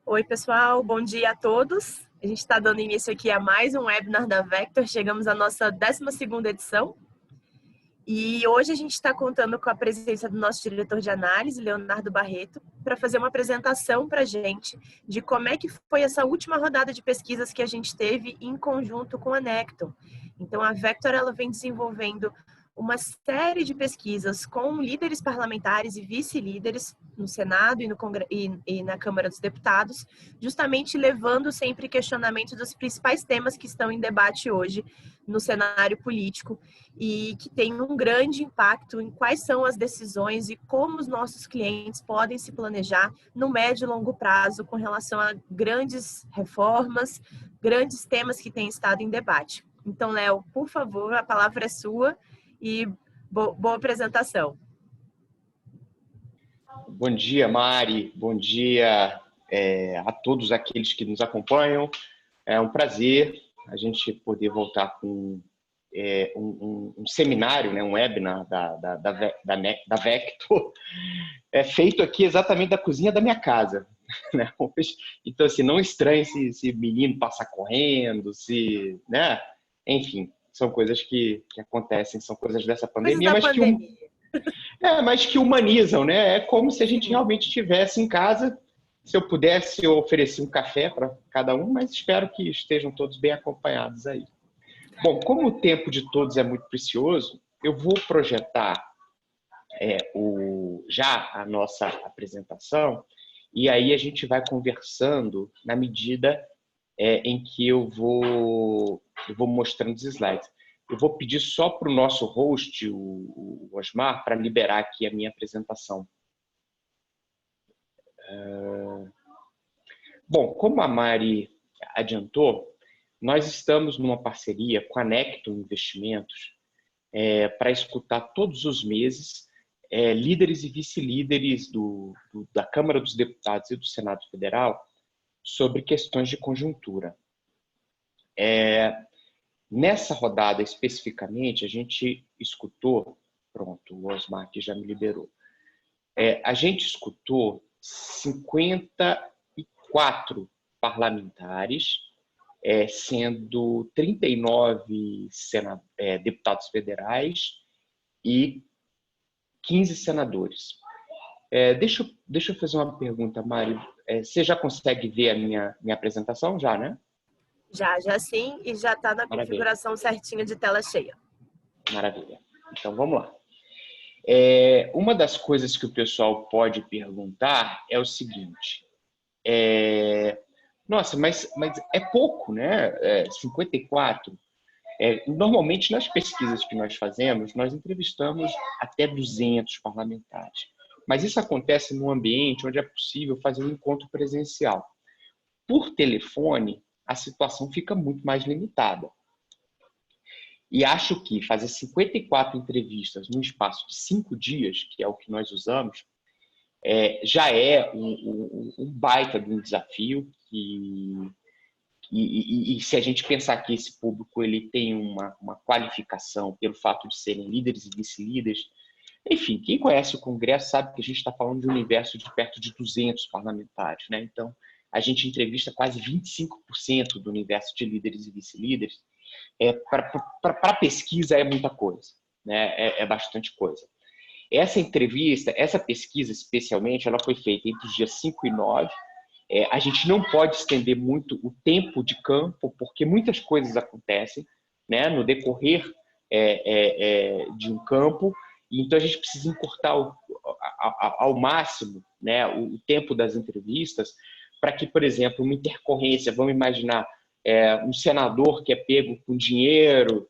Oi, pessoal, bom dia a todos. A gente está dando início aqui a mais um webinar da Vector. Chegamos à nossa 12ª edição. E hoje a gente está contando com a presença do nosso diretor de análise, Leonardo Barreto, para fazer uma apresentação para a gente de como é que foi essa última rodada de pesquisas que a gente teve em conjunto com a Necton. Então, a Vector ela vem desenvolvendo uma série de pesquisas com líderes parlamentares e vice-líderes no Senado e na Câmara dos Deputados, justamente levando sempre questionamento dos principais temas que estão em debate hoje no cenário político e que tem um grande impacto em quais são as decisões e como os nossos clientes podem se planejar no médio e longo prazo com relação a grandes reformas, grandes temas que têm estado em debate. Então, Léo, por favor, a palavra é sua e boa apresentação. Bom dia, Mari. Bom dia a todos aqueles que nos acompanham. É um prazer a gente poder voltar com um seminário, né, um webinar da Vector, feito aqui exatamente da cozinha da minha casa. Né? Então, assim, não estranhe se menino passar correndo, né? Enfim, são coisas que acontecem, são coisas dessa pandemia, mas que humanizam, né? É como se a gente realmente estivesse em casa. Se eu pudesse, eu oferecia um café para cada um, mas espero que estejam todos bem acompanhados aí. Bom, como o tempo de todos é muito precioso, eu vou projetar já a nossa apresentação e aí a gente vai conversando na medida em que eu vou mostrando os slides. Eu vou pedir só para o nosso host, o Osmar, para liberar aqui a minha apresentação. Bom, como a Mari adiantou, nós estamos numa parceria com a Necton Investimentos para escutar todos os meses líderes e vice-líderes da Câmara dos Deputados e do Senado Federal sobre questões de conjuntura. Nessa rodada, especificamente, a gente escutou... Pronto, o Osmar aqui já me liberou. A gente escutou 54 parlamentares, sendo 39 deputados federais e 15 senadores. Deixa eu fazer uma pergunta, Mário. Você já consegue ver a minha apresentação? Já, né? Já sim, e já está na configuração certinha de tela cheia. Maravilha. Então, vamos lá. Uma das coisas que o pessoal pode perguntar é o seguinte. Nossa, mas é pouco, né? 54. Normalmente, nas pesquisas que nós fazemos, nós entrevistamos até 200 parlamentares. Mas isso acontece num ambiente onde é possível fazer um encontro presencial. Por telefone, a situação fica muito mais limitada. E acho que fazer 54 entrevistas num espaço de 5 dias, que é o que nós usamos, já é um baita de um desafio. E se a gente pensar que esse público ele tem uma qualificação pelo fato de serem líderes e vice-líderes, enfim, quem conhece o Congresso sabe que a gente está falando de um universo de perto de 200 parlamentares, né? Então, a gente entrevista quase 25% do universo de líderes e vice-líderes. Para pesquisa é muita coisa, né? É bastante coisa. Essa pesquisa especialmente, ela foi feita entre os dias 5 e 9. A gente não pode estender muito o tempo de campo, porque muitas coisas acontecem, né, no decorrer de um campo, e então a gente precisa encurtar ao máximo, né, o tempo das entrevistas, para que, por exemplo, uma intercorrência, vamos imaginar um senador que é pego com dinheiro,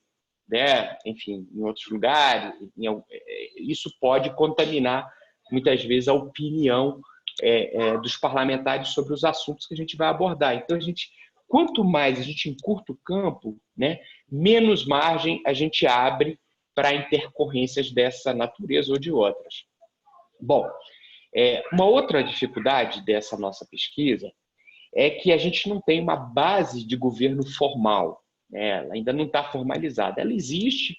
né, enfim, em outros lugares, isso pode contaminar muitas vezes a opinião dos parlamentares sobre os assuntos que a gente vai abordar. Então, quanto mais a gente encurta o campo, né, menos margem a gente abre para intercorrências dessa natureza ou de outras. Bom, uma outra dificuldade dessa nossa pesquisa é que a gente não tem uma base de governo formal, né? Ela ainda não está formalizada. Ela existe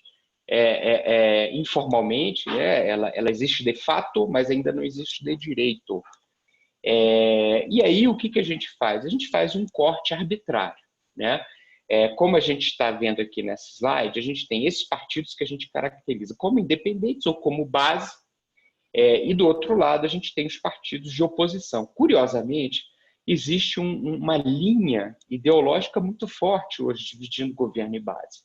informalmente, né? Ela existe de fato, mas ainda não existe de direito. E aí, o que a gente faz? A gente faz um corte arbitrário, né? Como a gente está vendo aqui nessa slide, a gente tem esses partidos que a gente caracteriza como independentes ou como base, e do outro lado a gente tem os partidos de oposição. Curiosamente, existe uma linha ideológica muito forte hoje, dividindo governo e base.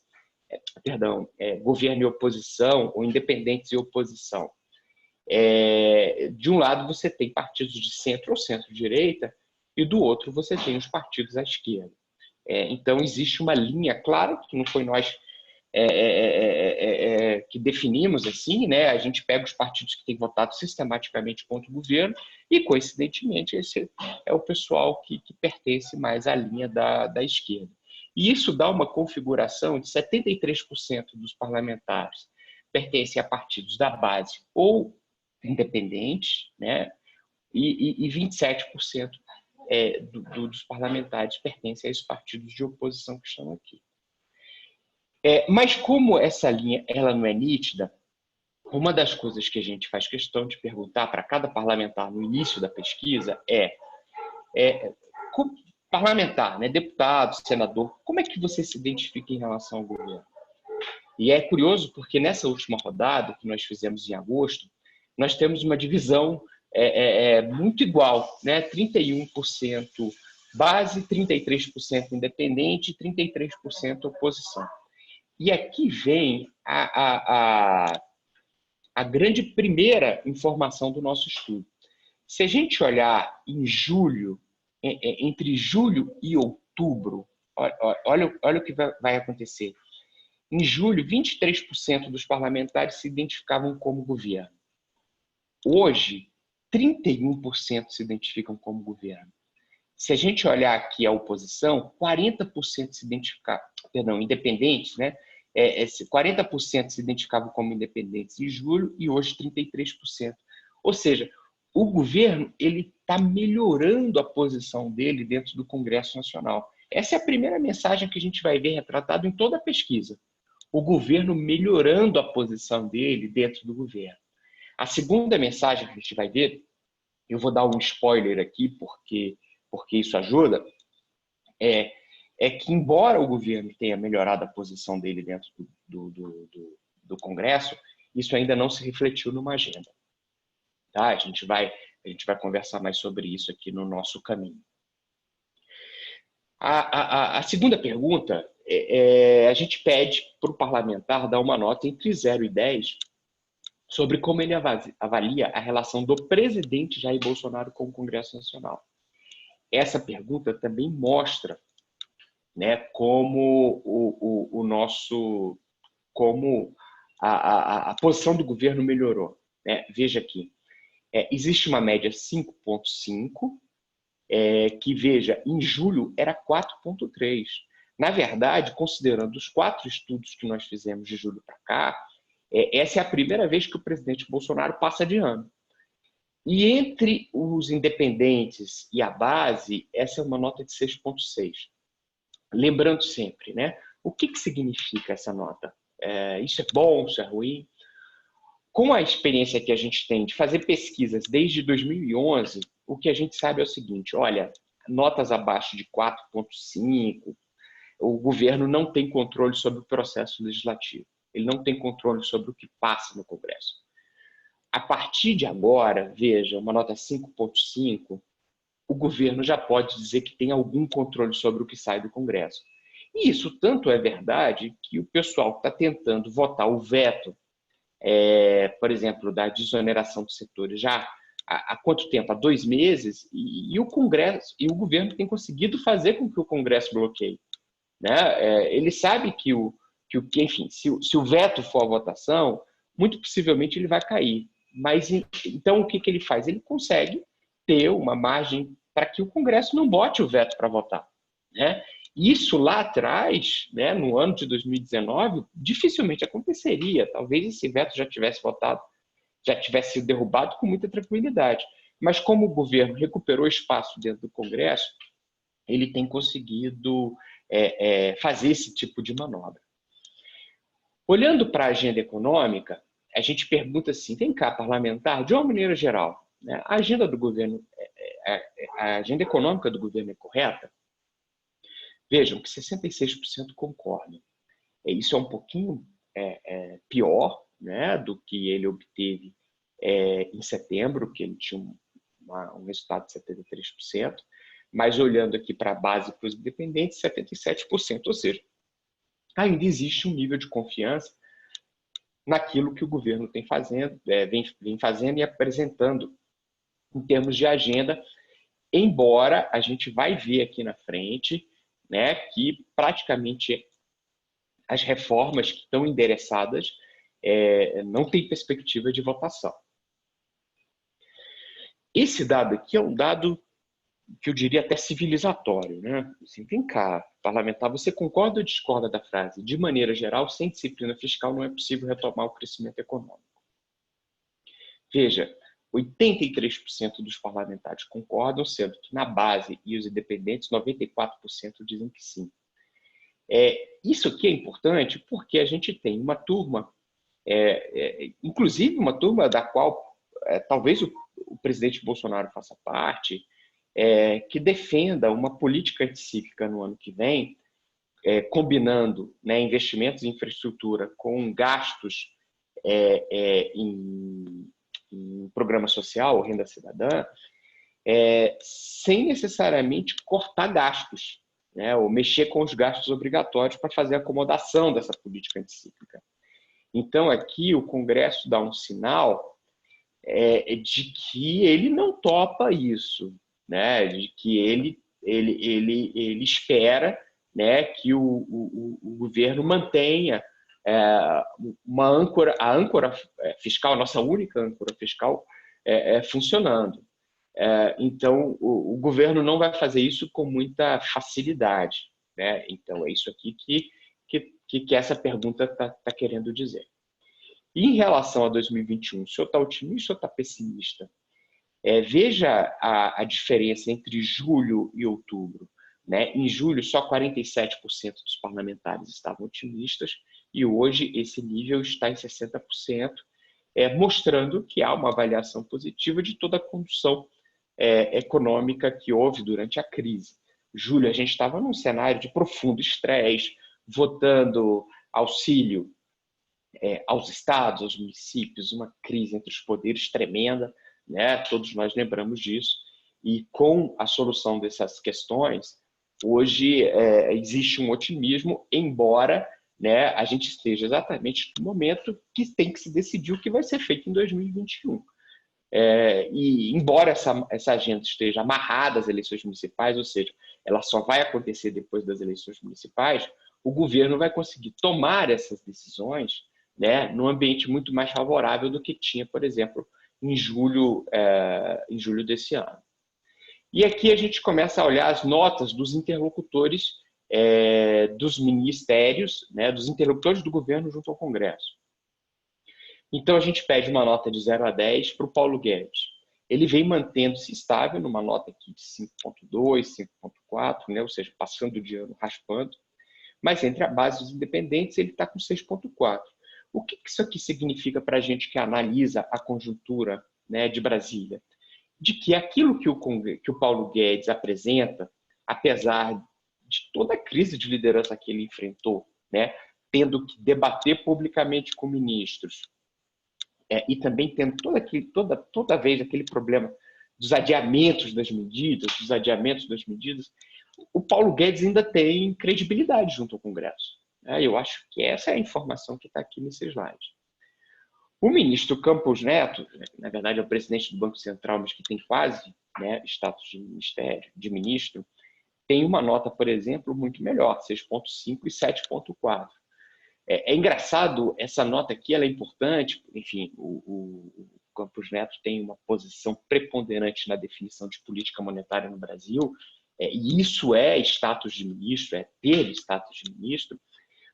Governo e oposição, ou independentes e oposição. De um lado você tem partidos de centro ou centro-direita, e do outro você tem os partidos à esquerda. Então existe uma linha, claro que não foi nós que definimos assim, né? A gente pega os partidos que têm votado sistematicamente contra o governo e, coincidentemente, esse é o pessoal que pertence mais à linha da esquerda. E isso dá uma configuração de 73% dos parlamentares pertencem a partidos da base ou independentes, né? E 27% dos parlamentares pertencem a esses partidos de oposição que estão aqui. Mas como essa linha ela não é nítida, uma das coisas que a gente faz questão de perguntar para cada parlamentar no início da pesquisa parlamentar, né, deputado, senador, como é que você se identifica em relação ao governo? E é curioso porque nessa última rodada que nós fizemos em agosto, nós temos uma divisão muito igual, né? 31% base, 33% independente e 33% oposição. E aqui vem a grande primeira informação do nosso estudo. Se a gente olhar em julho, entre julho e outubro, olha o que vai acontecer. Em julho, 23% dos parlamentares se identificavam como governo. Hoje, 31% se identificam como governo. Se a gente olhar aqui a oposição, 40% se identificavam, independentes, né? 40% se identificavam como independentes em julho e hoje 33%. Ou seja, o governo ele está melhorando a posição dele dentro do Congresso Nacional. Essa é a primeira mensagem que a gente vai ver retratado em toda a pesquisa. O governo melhorando a posição dele dentro do governo. A segunda mensagem que a gente vai ver, eu vou dar um spoiler aqui porque isso ajuda, é que, embora o governo tenha melhorado a posição dele dentro do Congresso, isso ainda não se refletiu numa agenda. Tá? A gente vai conversar mais sobre isso aqui no nosso caminho. A segunda pergunta, a gente pede para o parlamentar dar uma nota entre 0 e 10 sobre como ele avalia a relação do presidente Jair Bolsonaro com o Congresso Nacional. Essa pergunta também mostra, né, como a posição do governo melhorou. Né? Veja aqui, existe uma média 5,5, que, veja, em julho era 4,3. Na verdade, considerando os 4 estudos que nós fizemos de julho para cá, essa é a primeira vez que o presidente Bolsonaro passa de ano. E entre os independentes e a base, essa é uma nota de 6,6. Lembrando sempre, né? O que significa essa nota? Isso é bom, isso é ruim? Com a experiência que a gente tem de fazer pesquisas desde 2011, o que a gente sabe é o seguinte, olha, notas abaixo de 4,5, o governo não tem controle sobre o processo legislativo. Ele não tem controle sobre o que passa no Congresso. A partir de agora, veja, uma nota 5,5, o governo já pode dizer que tem algum controle sobre o que sai do Congresso. E isso tanto é verdade que o pessoal que está tentando votar o veto, por exemplo, da desoneração dos setores já há quanto tempo? Há 2 meses, e o Congresso e o governo tem conseguido fazer com que o Congresso bloqueie. Né? Ele sabe que enfim, se o veto for a votação, muito possivelmente ele vai cair. Mas então o que ele faz? Ele consegue ter uma margem para que o Congresso não bote o veto para votar. Né? Isso lá atrás, né, no ano de 2019, dificilmente aconteceria. Talvez esse veto já tivesse votado, já tivesse sido derrubado com muita tranquilidade. Mas como o governo recuperou espaço dentro do Congresso, ele tem conseguido fazer esse tipo de manobra. Olhando para a agenda econômica, a gente pergunta assim, vem cá, parlamentar, de uma maneira geral, né, a agenda do governo, a agenda econômica do governo é correta, vejam que 66% concordam. Isso é um pouquinho pior, né, do que ele obteve em setembro, que ele tinha um resultado de 73%, mas olhando aqui para a base para os independentes, 77%, ou seja, ainda existe um nível de confiança naquilo que o governo vem fazendo e apresentando em termos de agenda, embora a gente vai ver aqui na frente, né, que praticamente as reformas que estão endereçadas não têm perspectiva de votação. Esse dado aqui é um dado que eu diria até civilizatório, né? Assim, vem cá, parlamentar, você concorda ou discorda da frase? De maneira geral, sem disciplina fiscal não é possível retomar o crescimento econômico. Veja, 83% dos parlamentares concordam, sendo que na base e os independentes, 94% dizem que sim. Isso aqui é importante porque a gente tem uma turma, inclusive uma turma da qual talvez o presidente Bolsonaro faça parte, que defenda uma política anticíclica no ano que vem, combinando, né, investimentos em infraestrutura com gastos em programa social, renda cidadã, sem necessariamente cortar gastos, né, ou mexer com os gastos obrigatórios para fazer a acomodação dessa política anticíclica. Então, aqui o Congresso dá um sinal de que ele não topa isso, né, de que ele espera, né, que o governo mantenha a âncora fiscal, a nossa única âncora fiscal, funcionando. Então, o governo não vai fazer isso com muita facilidade, né? Então, é isso aqui que essa pergunta está querendo dizer. E em relação a 2021, o senhor está otimista ou está pessimista? Veja a diferença entre julho e outubro, né? Em julho, só 47% dos parlamentares estavam otimistas e hoje esse nível está em 60%, mostrando que há uma avaliação positiva de toda a condução econômica que houve durante a crise. Julho, a gente estava num cenário de profundo estresse, votando auxílio aos estados, aos municípios, uma crise entre os poderes tremenda, né? Todos nós lembramos disso. E com a solução dessas questões, hoje existe um otimismo, embora, né, a gente esteja exatamente no momento que tem que se decidir o que vai ser feito em 2021. E embora essa agenda esteja amarrada às eleições municipais, ou seja, ela só vai acontecer depois das eleições municipais, o governo vai conseguir tomar essas decisões, né, num ambiente muito mais favorável do que tinha, por exemplo, em julho desse ano. E aqui a gente começa a olhar as notas dos interlocutores dos ministérios, né, dos interlocutores do governo junto ao Congresso. Então, a gente pede uma nota de 0 a 10 para o Paulo Guedes. Ele vem mantendo-se estável numa nota aqui de 5,2, 5,4, né? Ou seja, passando de ano, raspando. Mas entre a base e os independentes, ele está com 6,4. O que isso aqui significa para a gente que analisa a conjuntura, né, de Brasília? De que aquilo que o Paulo Guedes apresenta, apesar de toda a crise de liderança que ele enfrentou, né, tendo que debater publicamente com ministros, e também tendo toda vez aquele problema dos adiamentos das medidas, o Paulo Guedes ainda tem credibilidade junto ao Congresso. Eu acho que essa é a informação que está aqui nesse slide. O ministro Campos Neto, na verdade é o presidente do Banco Central, mas que tem quase, né, status de ministro, tem uma nota, por exemplo, muito melhor, 6,5 e 7,4. É engraçado, essa nota aqui ela é importante, enfim, o Campos Neto tem uma posição preponderante na definição de política monetária no Brasil, e isso é status de ministro, é ter status de ministro,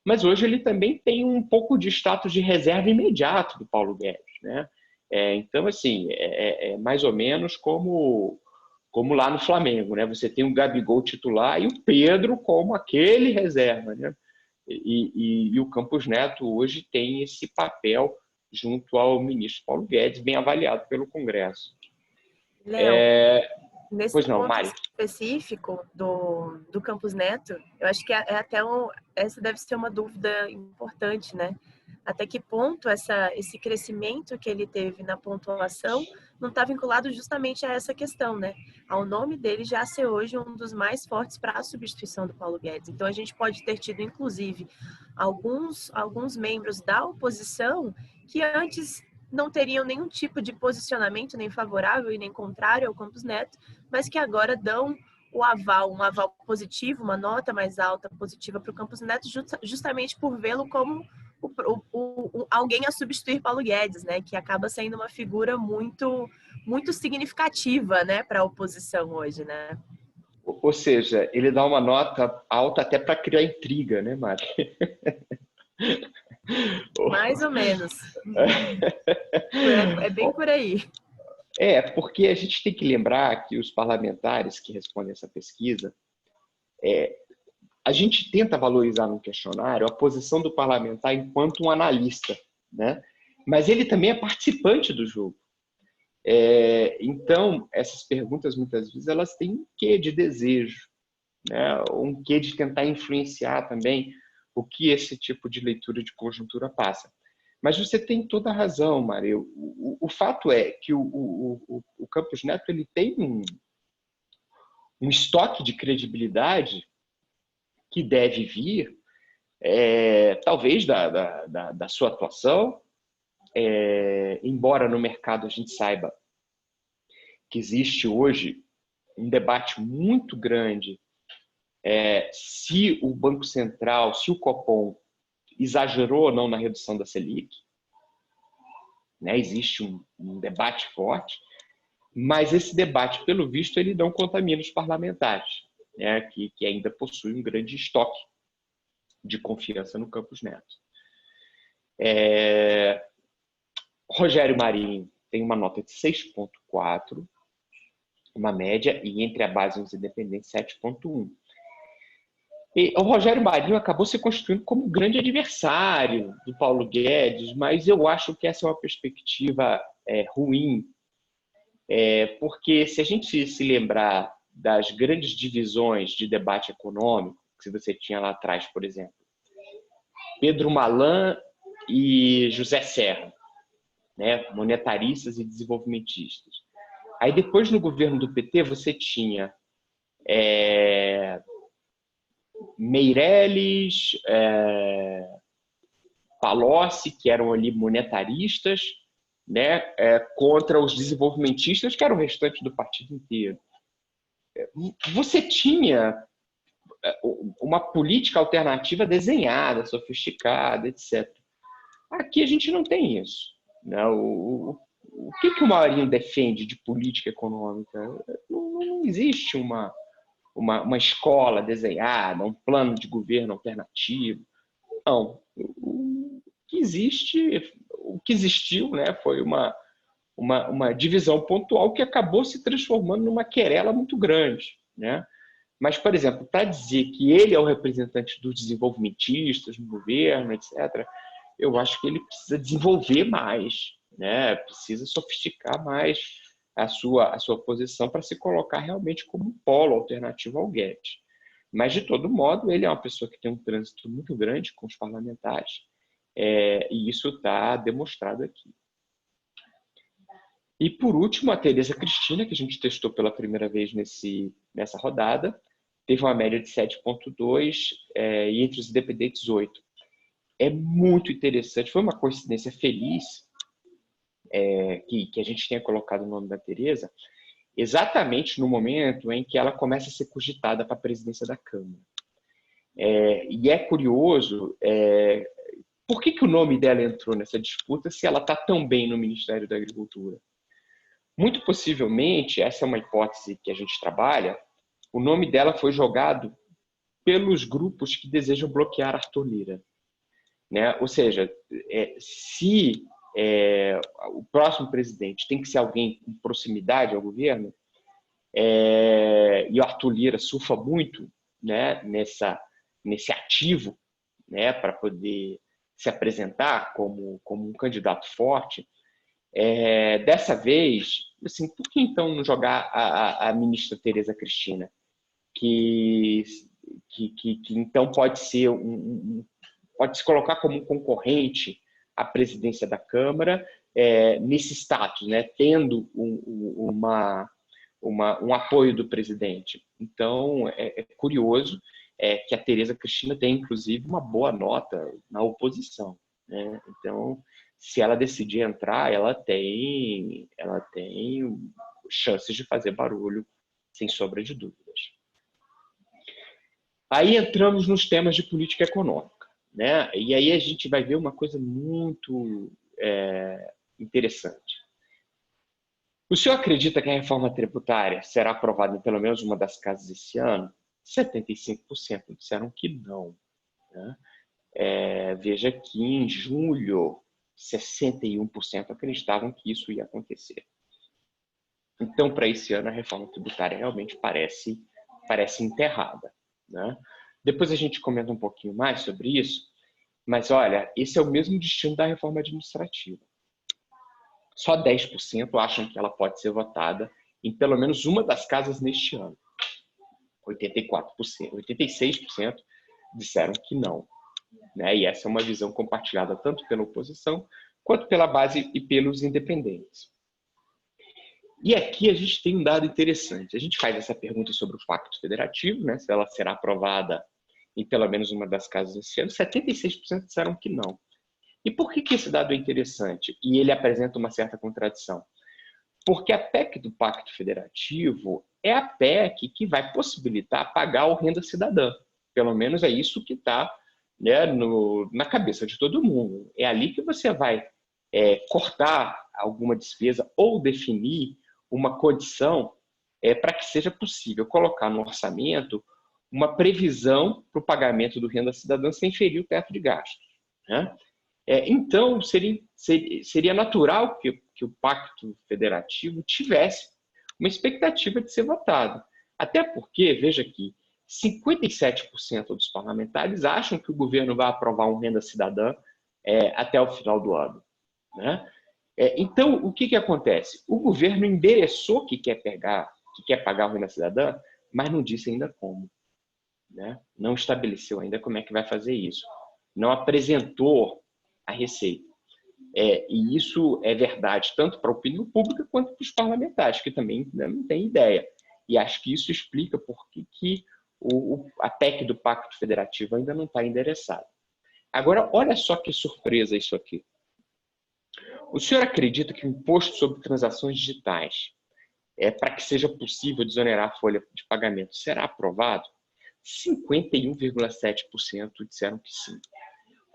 mas hoje ele também tem um pouco de status de reserva imediato do Paulo Guedes, né? Então, assim, mais ou menos como lá no Flamengo, né? Você tem o Gabigol titular e o Pedro como aquele reserva, né? E o Campos Neto hoje tem esse papel junto ao ministro Paulo Guedes, bem avaliado pelo Congresso. Léo, Nesse Pois não, ponto Mari? específico do Campus Neto, eu acho que essa deve ser uma dúvida importante, né? Até que ponto esse crescimento que ele teve na pontuação não está vinculado justamente a essa questão, né? Ao nome dele já ser hoje um dos mais fortes para a substituição do Paulo Guedes. Então, a gente pode ter tido, inclusive, alguns membros da oposição que antes não teriam nenhum tipo de posicionamento, nem favorável e nem contrário ao Campos Neto, mas que agora dão um aval positivo, uma nota mais alta positiva para o Campos Neto, justamente por vê-lo como alguém a substituir Paulo Guedes, né? Que acaba sendo uma figura muito significativa, né, para a oposição hoje, né? Ou seja, ele dá uma nota alta até para criar intriga, né, Mari? Mais ou menos. É bem por aí. Porque a gente tem que lembrar que os parlamentares que respondem essa pesquisa, a gente tenta valorizar no questionário a posição do parlamentar enquanto um analista, né? Mas ele também é participante do jogo. Então, essas perguntas, muitas vezes, elas têm um quê de desejo, né? Um quê de tentar influenciar também o que esse tipo de leitura de conjuntura passa. Mas você tem toda a razão, Mário. O fato é que o Campos Neto ele tem um estoque de credibilidade que deve vir, talvez, da sua atuação, embora no mercado a gente saiba que existe hoje um debate muito grande se o Banco Central, se o Copom exagerou ou não na redução da Selic, né? Existe um debate forte, mas esse debate, pelo visto, ele não contamina os parlamentares, né? que ainda possuem um grande estoque de confiança no Campos Neto. Rogério Marinho tem uma nota de 6,4, uma média, e entre a base e os independentes, 7,1. E o Rogério Marinho acabou se constituindo como um grande adversário do Paulo Guedes, mas eu acho que essa é uma perspectiva ruim, porque se a gente se lembrar das grandes divisões de debate econômico que você tinha lá atrás, por exemplo, Pedro Malan e José Serra, né, monetaristas e desenvolvimentistas. Aí depois, no governo do PT, você tinha Meirelles, Palocci, que eram ali monetaristas, né, contra os desenvolvimentistas, que eram o restante do partido inteiro. Você tinha uma política alternativa desenhada, sofisticada, etc. Aqui a gente não tem isso, né? O que o Marinho defende de política econômica? Não existe uma escola desenhada, um plano de governo alternativo. Não. O que existiu, né, foi uma divisão pontual que acabou se transformando numa querela muito grande, né? Mas, por exemplo, para dizer que ele é o representante dos desenvolvimentistas no governo, etc., eu acho que ele precisa desenvolver mais, né? Precisa sofisticar mais a sua posição para se colocar realmente como um polo alternativo ao Guedes. Mas, de todo modo, ele é uma pessoa que tem um trânsito muito grande com os parlamentares, e isso está demonstrado aqui. E, por último, a Tereza Cristina, que a gente testou pela primeira vez nessa rodada, teve uma média de 7,2 e entre os independentes 8. É muito interessante, foi uma coincidência feliz que a gente tenha colocado o nome da Tereza exatamente no momento em que ela começa a ser cogitada para a presidência da Câmara. E é curioso, por que o nome dela entrou nessa disputa se ela está tão bem no Ministério da Agricultura? Muito possivelmente, essa é uma hipótese que a gente trabalha, o nome dela foi jogado pelos grupos que desejam bloquear Arthur Lira, né? Ou seja, se o próximo presidente tem que ser alguém com proximidade ao governo, e o Arthur Lira surfa muito, né, nesse ativo, né, para poder se apresentar como um candidato forte, Dessa vez, assim, por que então não jogar a ministra Tereza Cristina, que então pode pode se colocar como um concorrente à presidência da Câmara, nesse status, né, tendo um apoio do presidente. Então, é curioso que a Tereza Cristina tem, inclusive, uma boa nota na oposição, né? Então, se ela decidir entrar, ela tem chances de fazer barulho, sem sombra de dúvidas. Aí entramos nos temas de política econômica, né? E aí a gente vai ver uma coisa muito interessante. O senhor acredita que a reforma tributária será aprovada em pelo menos uma das casas esse ano? 75% disseram que não, né? Veja que em julho, 61% acreditavam que isso ia acontecer. Então, para esse ano, a reforma tributária realmente parece enterrada, né? Depois a gente comenta um pouquinho mais sobre isso, mas olha, esse é o mesmo destino da reforma administrativa. Só 10% acham que ela pode ser votada em pelo menos uma das casas neste ano. 86% disseram que não, né? E essa é uma visão compartilhada tanto pela oposição quanto pela base e pelos independentes. E aqui a gente tem um dado interessante. A gente faz essa pergunta sobre o Pacto Federativo, né? Se ela será aprovada em pelo menos uma das casas esse ano. 76% disseram que não. E por que esse dado é interessante? E ele apresenta uma certa contradição. Porque a PEC do Pacto Federativo é a PEC que vai possibilitar pagar o Renda Cidadã. Pelo menos é isso que está, né, na cabeça de todo mundo. É ali que você vai cortar alguma despesa ou definir uma condição para que seja possível colocar no orçamento uma previsão para o pagamento do Renda Cidadã sem ferir o teto de gastos, né? Então, seria natural que o Pacto Federativo tivesse uma expectativa de ser votado. Até porque, veja aqui, 57% dos parlamentares acham que o governo vai aprovar um Renda Cidadã até o final do ano, né? Então, o que acontece? O governo endereçou que quer pagar o Renda Cidadã, mas não disse ainda como, né? Não estabeleceu ainda como é que vai fazer isso. Não apresentou a receita. E isso é verdade tanto para a opinião pública quanto para os parlamentares, que também não têm ideia. E acho que isso explica por que a PEC do Pacto Federativo ainda não está endereçada. Agora, olha só que surpresa isso aqui. O senhor acredita que o imposto sobre transações digitais, para que seja possível desonerar a folha de pagamento, será aprovado? 51,7% disseram que sim.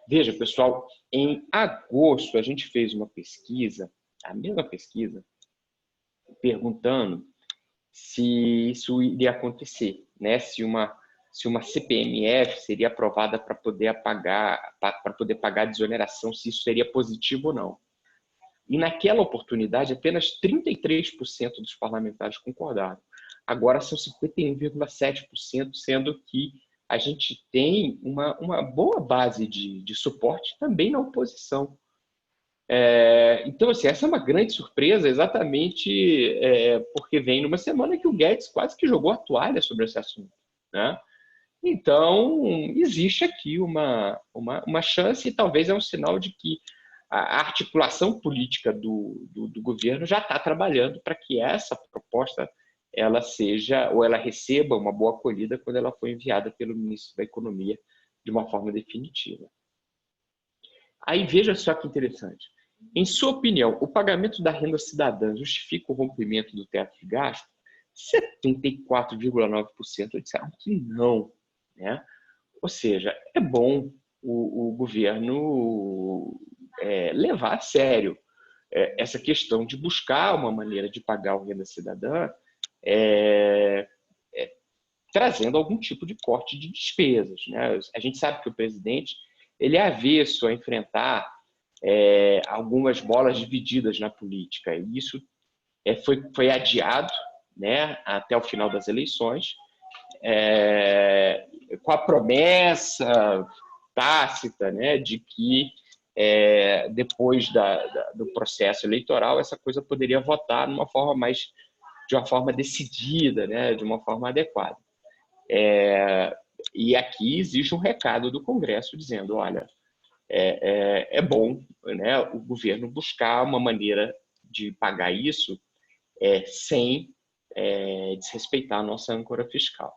Veja, pessoal, em agosto a gente fez uma pesquisa, a mesma pesquisa, perguntando se isso iria acontecer, né? Se uma CPMF seria aprovada para poder pagar a desoneração, se isso seria positivo ou não. E naquela oportunidade, apenas 33% dos parlamentares concordaram. Agora são 51,7%, sendo que a gente tem uma boa base de suporte também na oposição. Então, assim, essa é uma grande surpresa, exatamente porque vem numa semana que o Guedes quase que jogou a toalha sobre esse assunto, né? Então, existe aqui uma chance e talvez é um sinal de que a articulação política do governo já está trabalhando para que essa proposta ela receba uma boa acolhida quando ela for enviada pelo ministro da Economia de uma forma definitiva. Aí veja só que interessante. Em sua opinião, o pagamento da renda cidadã justifica o rompimento do teto de gasto? 74,9% disseram que não, né? Ou seja, é bom o governo levar a sério essa questão de buscar uma maneira de pagar o renda cidadã, trazendo algum tipo de corte de despesas, né? A gente sabe que o presidente ele é avesso a enfrentar algumas bolas divididas na política, e isso foi adiado, né, até o final das eleições, com a promessa tácita, né, de que depois do processo eleitoral, essa coisa poderia votar de uma forma decidida, né, de uma forma adequada. E aqui existe um recado do Congresso dizendo, olha, é bom, né, o governo buscar uma maneira de pagar isso sem desrespeitar a nossa âncora fiscal.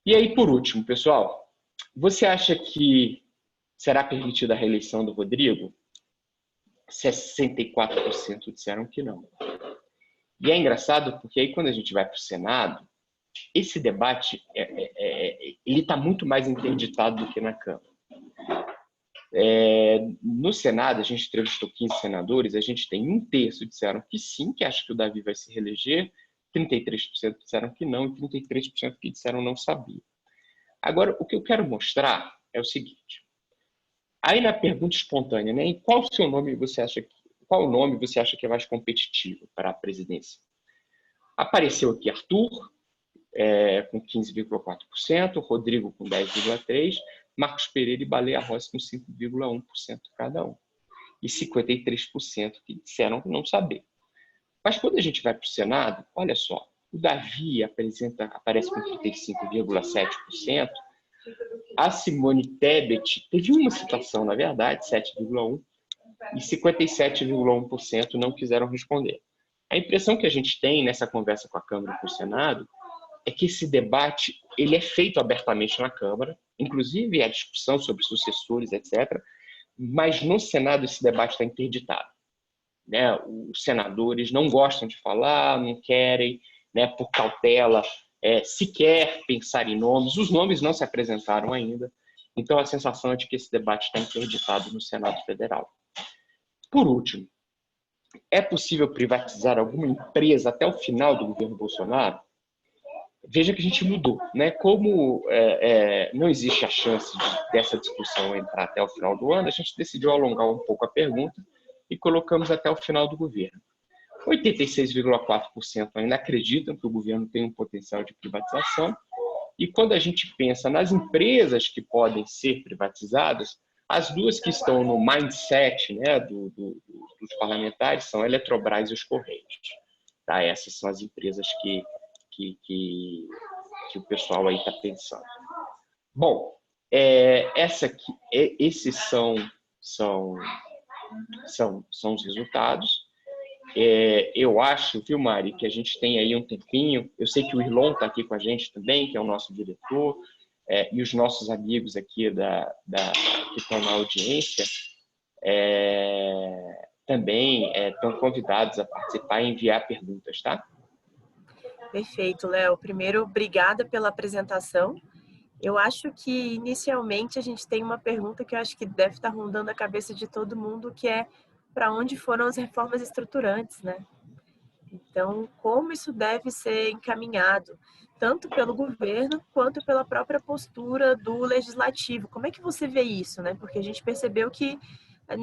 E aí, por último, pessoal, você acha que será permitida a reeleição do Rodrigo? 64% disseram que não. E é engraçado porque aí quando a gente vai para o Senado, esse debate ele está muito mais interditado do que na Câmara. No Senado, a gente entrevistou 15 senadores, a gente tem 1/3 disseram que sim, que acham que o Davi vai se reeleger, 33% disseram que não e 33% que disseram não sabia. Agora, o que eu quero mostrar é o seguinte. Aí na pergunta espontânea, né, qual nome você acha que é mais competitivo para a presidência? Apareceu aqui Arthur, com 15,4%, Rodrigo com 10,3%, Marcos Pereira e Baleia Rossi com 5,1% cada um. E 53% que disseram não saber. Mas quando a gente vai para o Senado, olha só, o Davi aparece com 35,7%, a Simone Tebet teve uma citação, na verdade, 7,1%, e 57,1% não quiseram responder. A impressão que a gente tem nessa conversa com a Câmara e com o Senado é que esse debate ele é feito abertamente na Câmara, inclusive a discussão sobre sucessores, etc., mas no Senado esse debate está interditado. Né? Os senadores não gostam de falar, não querem, né, por cautela, sequer pensar em nomes. Os nomes não se apresentaram ainda, então a sensação é de que esse debate está interditado no Senado Federal. Por último, é possível privatizar alguma empresa até o final do governo Bolsonaro? Veja que a gente mudou, né? Como não existe a chance dessa discussão entrar até o final do ano, a gente decidiu alongar um pouco a pergunta e colocamos até o final do governo. 86,4% ainda acreditam que o governo tem um potencial de privatização, e quando a gente pensa nas empresas que podem ser privatizadas, as duas que estão no mindset, né, dos parlamentares são a Eletrobras e os Correios. Tá? Essas são as empresas que o pessoal aí está pensando. Bom, esses são os resultados. Eu acho, viu, Mari, que a gente tem aí um tempinho. Eu sei que o Irlon está aqui com a gente também, que é o nosso diretor, e os nossos amigos aqui que estão na audiência também estão convidados a participar e enviar perguntas, tá? Perfeito, Léo. Primeiro, obrigada pela apresentação. Eu acho que, inicialmente, a gente tem uma pergunta que eu acho que deve estar rondando a cabeça de todo mundo, que é para onde foram as reformas estruturantes, né? Então, como isso deve ser encaminhado, tanto pelo governo quanto pela própria postura do legislativo? Como é que você vê isso, né? Porque a gente percebeu que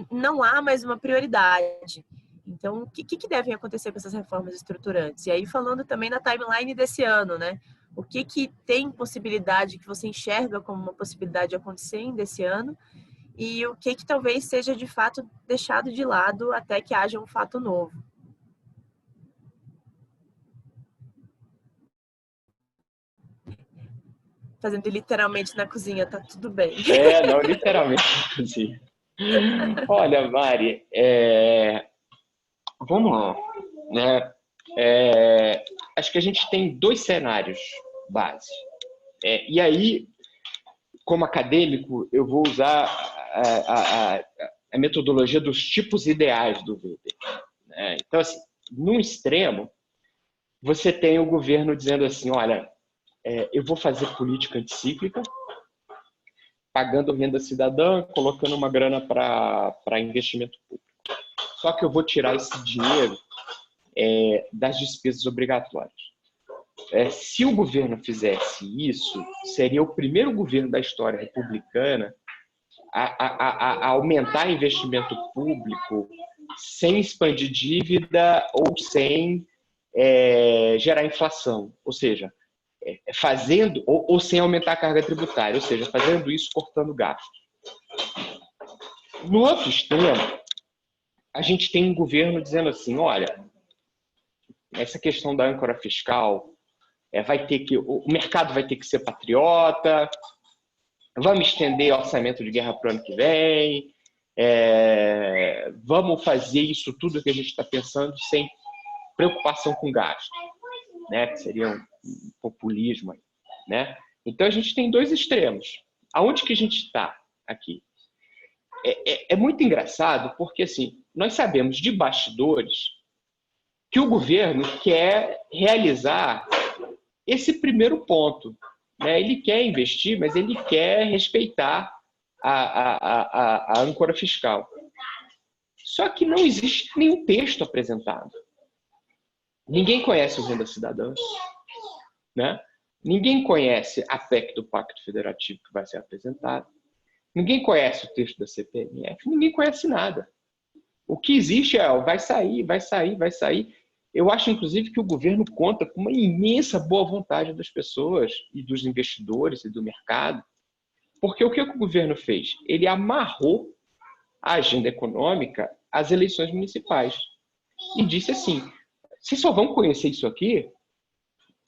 não há mais uma prioridade. Então, o que devem acontecer com essas reformas estruturantes? E aí, falando também na timeline desse ano, né? O que tem possibilidade, que você enxerga como uma possibilidade de acontecer ainda esse ano? E o que talvez seja, de fato, deixado de lado até que haja um fato novo? Fazendo literalmente na cozinha, tá tudo bem. Não, literalmente na cozinha. Olha, Mari, vamos lá, né? Acho que a gente tem 2 cenários base. E aí, como acadêmico, eu vou usar a metodologia dos tipos ideais do Weber. Né? Então, assim, num extremo, você tem o governo dizendo assim, olha, eu vou fazer política anticíclica, pagando renda cidadã, colocando uma grana para investimento público. Só que eu vou tirar esse dinheiro das despesas obrigatórias. Se o governo fizesse isso, seria o primeiro governo da história republicana a aumentar investimento público sem expandir dívida ou sem gerar inflação. Ou seja, fazendo ou sem aumentar a carga tributária, ou seja, fazendo isso cortando gasto. No outro extremo, a gente tem um governo dizendo assim, olha, essa questão da âncora fiscal o mercado vai ter que ser patriota, vamos estender orçamento de guerra para o ano que vem, vamos fazer isso tudo que a gente está pensando sem preocupação com gasto, né? Que seria um populismo, né? Então a gente tem dois extremos. Aonde que a gente está aqui? É muito engraçado porque assim nós sabemos de bastidores que o governo quer realizar esse primeiro ponto, né? Ele quer investir, mas ele quer respeitar a âncora fiscal. Só que não existe nenhum texto apresentado. Ninguém conhece o Renda Cidadã, né? Ninguém conhece a PEC do Pacto Federativo que vai ser apresentada. Ninguém conhece o texto da CPMF. Ninguém conhece nada. O que existe vai sair, vai sair, vai sair. Eu acho, inclusive, que o governo conta com uma imensa boa vontade das pessoas e dos investidores e do mercado, porque o que o governo fez? Ele amarrou a agenda econômica às eleições municipais e disse assim, vocês só vão conhecer isso aqui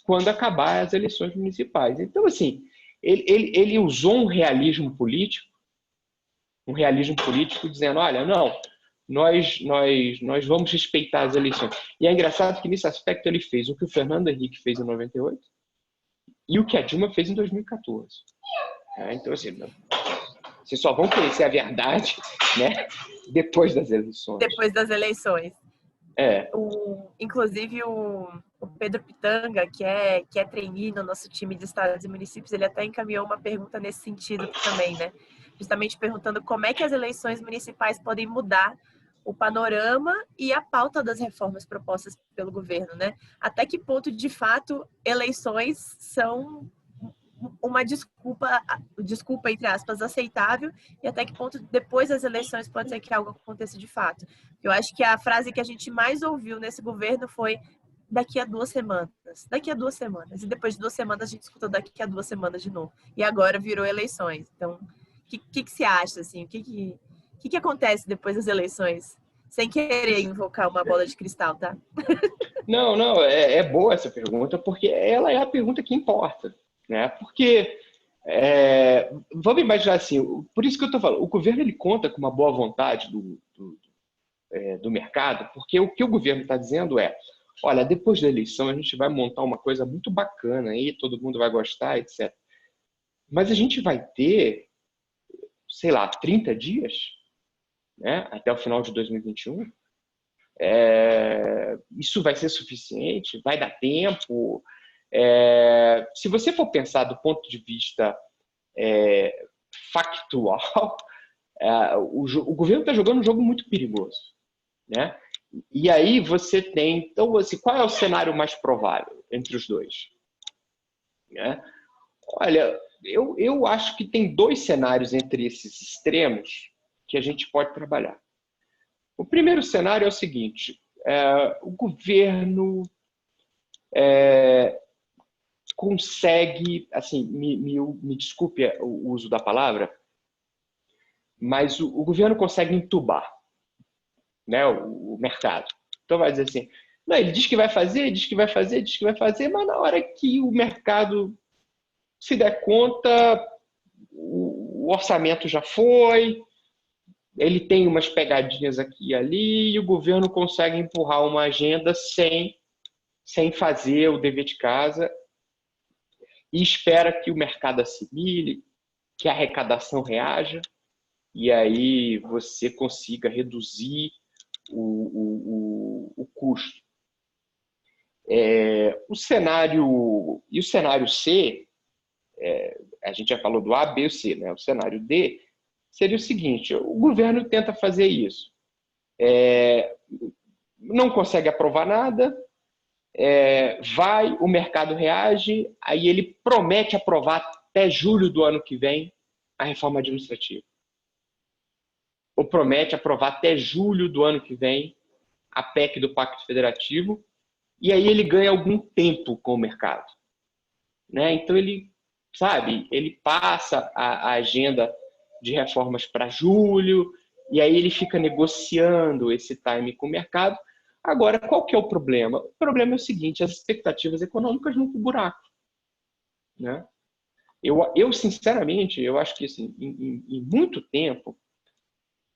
quando acabar as eleições municipais. Então, assim, ele usou um realismo político dizendo, olha, não, nós vamos respeitar as eleições. E é engraçado que, nesse aspecto, ele fez o que o Fernando Henrique fez em 98 e o que a Dilma fez em 2014. Então, assim, vocês só vão conhecer a verdade, né, depois das eleições. Depois das eleições. Inclusive, o Pedro Pitanga, que é trainee no nosso time de estados e municípios, ele até encaminhou uma pergunta nesse sentido também, né? Justamente perguntando como é que as eleições municipais podem mudar o panorama e a pauta das reformas propostas pelo governo, né? Até que ponto, de fato, eleições são uma desculpa, entre aspas, aceitável, e até que ponto depois das eleições pode ser que algo aconteça de fato. Eu acho que a frase que a gente mais ouviu nesse governo foi daqui a 2 semanas. Daqui a 2 semanas. E depois de 2 semanas a gente escutou daqui a 2 semanas de novo. E agora virou eleições. Então, o que você acha, assim? O que acontece depois das eleições? Sem querer invocar uma bola de cristal, tá? Não, é boa essa pergunta, porque ela é a pergunta que importa, né? Porque, vamos imaginar assim, por isso que eu estou falando, o governo ele conta com uma boa vontade do mercado, porque o que o governo está dizendo olha, depois da eleição a gente vai montar uma coisa muito bacana aí, todo mundo vai gostar, etc. Mas a gente vai ter, sei lá, 30 dias, né, até o final de 2021. Isso vai ser suficiente? Vai dar tempo? Se você for pensar do ponto de vista factual, o governo está jogando um jogo muito perigoso, né? E aí você tem, então, assim, qual é o cenário mais provável entre os dois? Né? Olha, eu acho que tem 2 cenários entre esses extremos que a gente pode trabalhar. O primeiro cenário é o seguinte, o governo consegue, assim, me desculpe o uso da palavra, mas o governo consegue entubar, né, o mercado. Então vai dizer assim, não, ele diz que vai fazer, diz que vai fazer, diz que vai fazer, mas na hora que o mercado se der conta, o orçamento já foi, ele tem umas pegadinhas aqui e ali, e o governo consegue empurrar uma agenda sem fazer o dever de casa e espera que o mercado assimile, que a arrecadação reaja, e aí você consiga reduzir o custo. O cenário C, a gente já falou do A, B e C, né? O cenário D seria o seguinte, o governo tenta fazer isso, não consegue aprovar nada, o mercado reage, aí ele promete aprovar até julho do ano que vem a reforma administrativa. Ou promete aprovar até julho do ano que vem a PEC do Pacto Federativo, e aí ele ganha algum tempo com o mercado. Né? Então ele passa a agenda de reformas para julho, E aí ele fica negociando esse time com o mercado. Agora, qual que é o problema? O problema é o seguinte, as expectativas econômicas vão para o buraco, né? Sinceramente, eu acho que assim, em muito tempo,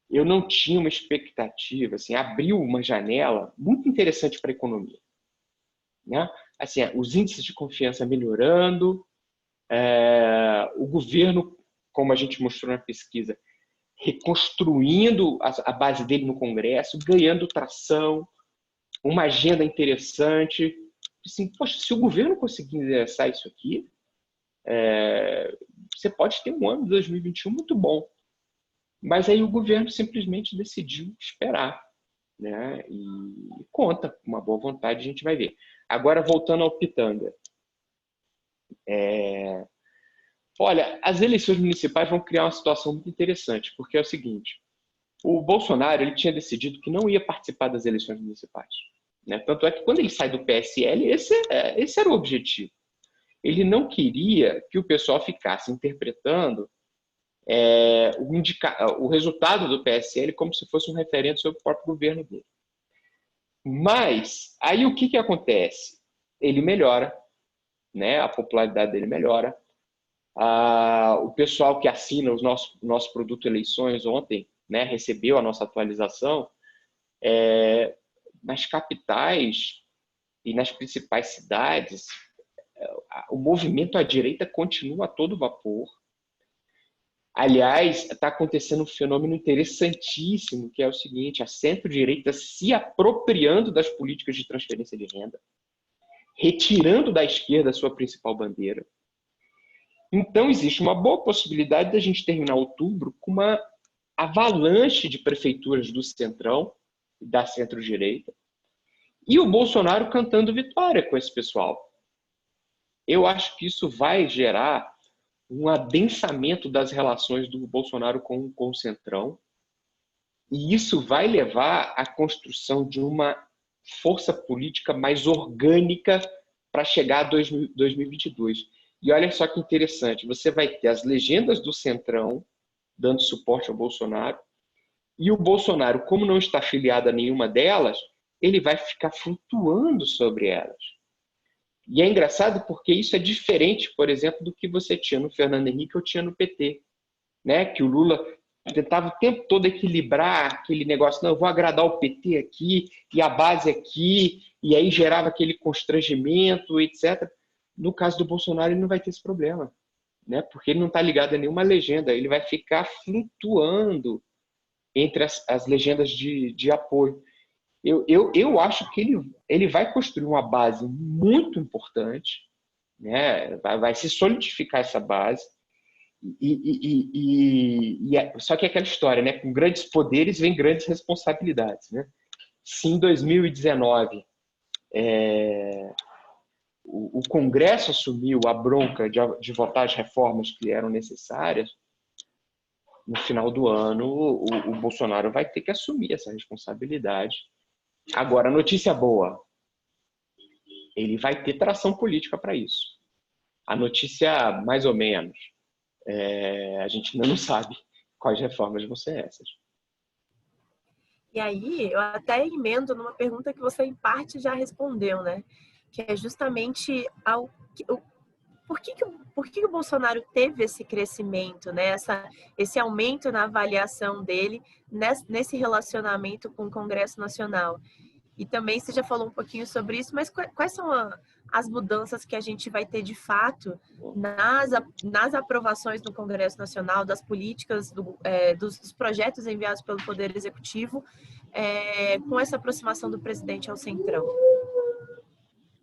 eu não tinha uma expectativa, assim, abriu uma janela muito interessante para a economia, né? Assim, os índices de confiança melhorando, o governo, como a gente mostrou na pesquisa, reconstruindo a base dele no Congresso, ganhando tração, uma agenda interessante. Assim, poxa, se o governo conseguir endereçar isso aqui, você pode ter um ano de 2021 muito bom. Mas aí o governo simplesmente decidiu esperar, né? E conta com uma boa vontade, a gente vai ver. Agora, voltando ao Pitanga. Olha, as eleições municipais vão criar uma situação muito interessante, porque é o seguinte, o Bolsonaro ele tinha decidido que não ia participar das eleições municipais, né? Tanto é que quando ele sai do PSL, esse era o objetivo. Ele não queria que o pessoal ficasse interpretando o resultado do PSL como se fosse um referendo sobre o próprio governo dele. Mas, aí o que acontece? Ele melhora, né? A popularidade dele melhora. O pessoal que assina o nosso produto Eleições ontem, né, recebeu a nossa atualização. Nas capitais e nas principais cidades, o movimento à direita continua a todo vapor. Aliás, está acontecendo um fenômeno interessantíssimo, que é o seguinte, a centro-direita se apropriando das políticas de transferência de renda, retirando da esquerda a sua principal bandeira. Então, existe uma boa possibilidade da gente terminar outubro com uma avalanche de prefeituras do Centrão, da centro-direita, e o Bolsonaro cantando vitória com esse pessoal. Eu acho que isso vai gerar um adensamento das relações do Bolsonaro com o Centrão, e isso vai levar à construção de uma força política mais orgânica para chegar a 2022. E olha só que interessante, você vai ter as legendas do Centrão dando suporte ao Bolsonaro, e o Bolsonaro, como não está afiliado a nenhuma delas, ele vai ficar flutuando sobre elas. E é engraçado porque isso é diferente, por exemplo, do que você tinha no Fernando Henrique ou tinha no PT, né? Que o Lula tentava o tempo todo equilibrar aquele negócio, não, eu vou agradar o PT aqui e a base aqui, e aí gerava aquele constrangimento, etc. No caso do Bolsonaro, ele não vai ter esse problema, né? Porque ele não está ligado a nenhuma legenda, ele vai ficar flutuando entre as legendas de apoio. Eu acho que ele vai construir uma base muito importante, né? Vai se solidificar essa base. Só que é aquela história, né? Com grandes poderes vem grandes responsabilidades, né? Se em 2019 o Congresso assumiu a bronca de votar as reformas que eram necessárias, no final do ano o Bolsonaro vai ter que assumir essa responsabilidade. Agora, notícia boa, ele vai ter tração política para isso. A notícia, mais ou menos, a gente ainda não sabe quais reformas vão ser essas. E aí, eu até emendo numa pergunta que você, em parte, já respondeu, né? Que é justamente por que o Bolsonaro teve esse crescimento, né? Esse aumento na avaliação dele nesse relacionamento com o Congresso Nacional. E também você já falou um pouquinho sobre isso, mas quais são as mudanças que a gente vai ter de fato nas aprovações no Congresso Nacional, das políticas, dos projetos enviados pelo Poder Executivo, com essa aproximação do presidente ao Centrão?